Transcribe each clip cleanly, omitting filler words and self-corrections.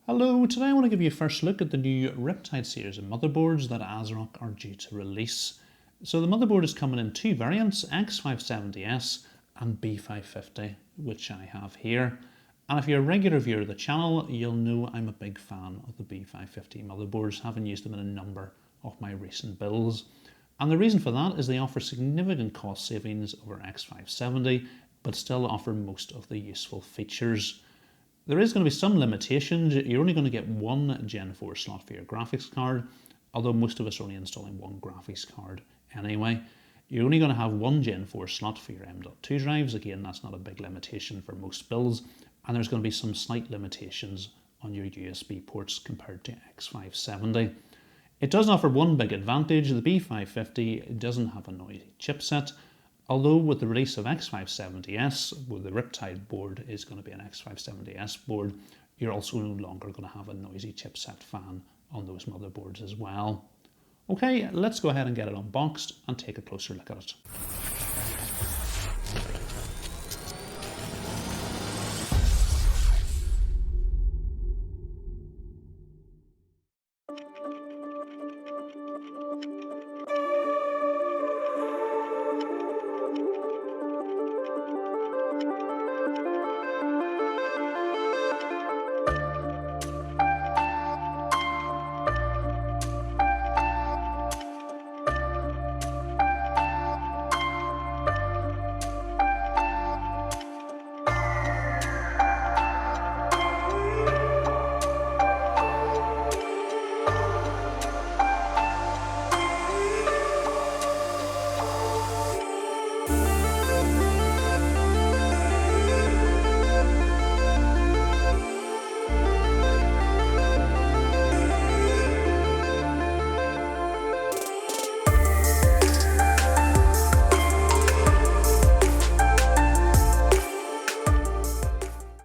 Hello, today I want to give you a first look at the new Riptide series of motherboards that ASRock are due to release. So the motherboard is coming in two variants, X570S and B550, which I have here. And if you're a regular viewer of the channel, you'll know I'm a big fan of the B550 motherboards, having used them in a number of my recent builds. And the reason for that is they offer significant cost savings over X570, but still offer most of the useful features. There is going to be some limitations. You're only going to get one Gen 4 slot for your graphics card, although most of us are only installing one graphics card anyway. You're only going to have one Gen 4 slot for your M.2 drives. Again, that's not a big limitation for most builds. And there's going to be some slight limitations on your USB ports compared to X570. It does offer one big advantage. The B550 doesn't have a noisy chipset. Although with the release of X570S, with the Riptide board is going to be an X570S board, you're also no longer going to have a noisy chipset fan on those motherboards as well. Okay, let's go ahead and get it unboxed and take a closer look at it.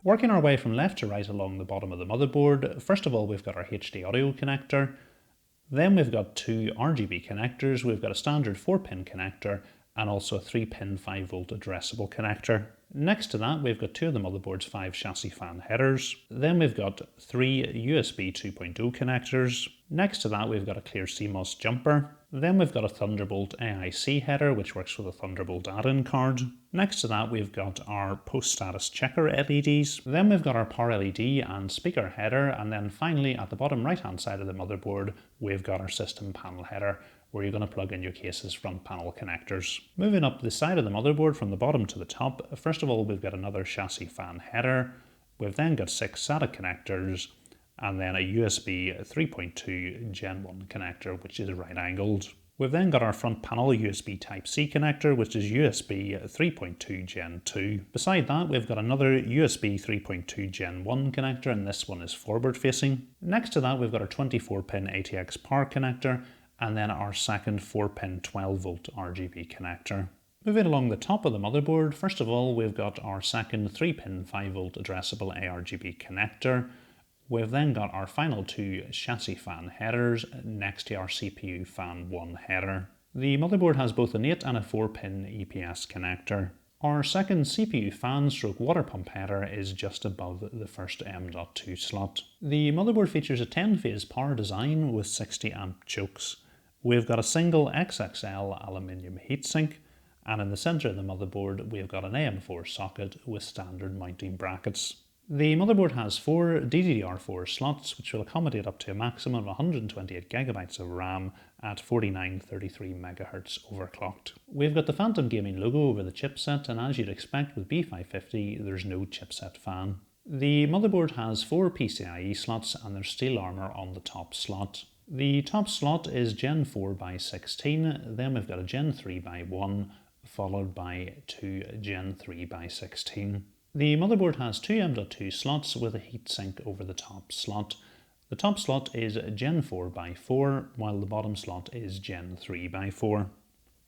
Working our way from left to right along the bottom of the motherboard, first of all we've got our HD audio connector, then we've got two RGB connectors, we've got a standard 4-pin connector and also a 3-pin 5V addressable connector. Next to that we've got two of the motherboard's 5 chassis fan headers, then we've got 3 USB 2.0 connectors, next to that we've got a clear CMOS jumper, then we've got a Thunderbolt AIC header which works with a Thunderbolt add-in card. Next to that we've got our post status checker LEDs, then we've got our power LED and speaker header, and then finally at the bottom right hand side of the motherboard we've got our system panel header where you're going to plug in your case's front panel connectors. Moving up the side of the motherboard from the bottom to the top, first of all we've got another chassis fan header, we've then got 6 SATA connectors, and then a USB 3.2 Gen 1 connector which is right angled. We've then got our front panel USB Type-C connector which is USB 3.2 Gen 2. Beside that we've got another USB 3.2 Gen 1 connector, and this one is forward facing. Next to that we've got our 24-pin ATX power connector and then our second 4-pin 12V RGB connector. Moving along the top of the motherboard, first of all we've got our second 3-pin 5V addressable ARGB connector. We've then got our final two chassis fan headers next to our CPU fan 1 header. The motherboard has both an 8 and a 4-pin EPS connector. Our second CPU fan stroke water pump header is just above the first M.2 slot. The motherboard features a 10-phase power design with 60 amp chokes. We've got a single XXL aluminium heatsink, and in the centre of the motherboard we've got an AM4 socket with standard mounting brackets. The motherboard has 4 DDR4 slots which will accommodate up to a maximum of 128GB of RAM at 4933 MHz overclocked. We've got the Phantom Gaming logo over the chipset, and as you'd expect with B550 there's no chipset fan. The motherboard has 4 PCIe slots and there's steel armour on the top slot. The top slot is Gen 4 by 16, then we've got a Gen 3 by 1 followed by 2 Gen 3 by 16. The motherboard has 2 M.2 slots with a heatsink over the top slot. The top slot is Gen 4 by 4 while the bottom slot is Gen 3 by 4.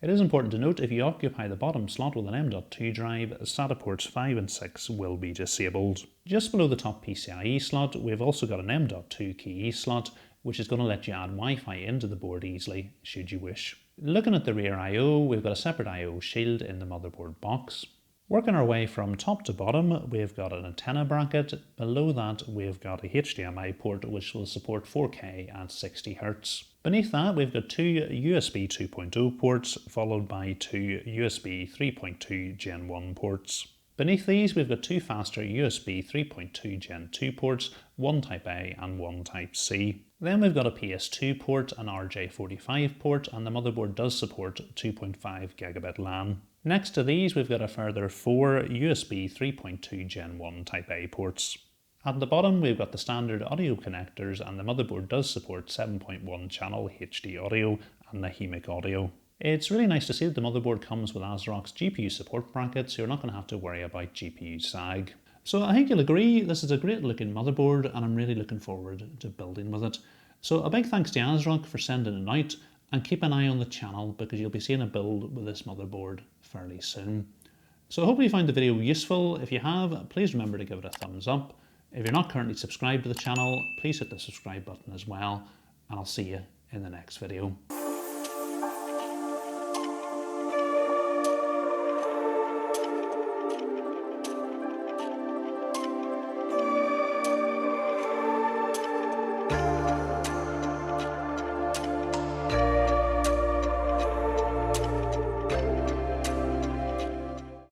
It is important to note if you occupy the bottom slot with an M.2 drive, SATA ports 5 and 6 will be disabled. Just below the top PCIe slot we've also got an M.2 key slot which is going to let you add Wi-Fi into the board easily should you wish. Looking at the rear I/O, we've got a separate I/O shield in the motherboard box. Working our way from top to bottom, we've got an antenna bracket. Below that, we've got a HDMI port which will support 4K and 60 Hz. Beneath that, we've got two USB 2.0 ports, followed by two USB 3.2 Gen 1 ports. Beneath these, we've got two faster USB 3.2 Gen 2 ports, one Type A and one Type C. Then we've got a PS2 port, an RJ45 port, and the motherboard does support 2.5 gigabit LAN. Next to these, we've got a further four USB 3.2 Gen 1 Type A ports. At the bottom, we've got the standard audio connectors, and the motherboard does support 7.1 channel HD audio and Nahimic audio. It's really nice to see that the motherboard comes with ASRock's GPU support brackets, so you're not going to have to worry about GPU sag. So I think you'll agree this is a great looking motherboard, and I'm really looking forward to building with it. So a big thanks to ASRock for sending it out, and keep an eye on the channel because you'll be seeing a build with this motherboard fairly soon. So I hope you found the video useful. If you have, please remember to give it a thumbs up. If you're not currently subscribed to the channel, please hit the subscribe button as well, and I'll see you in the next video.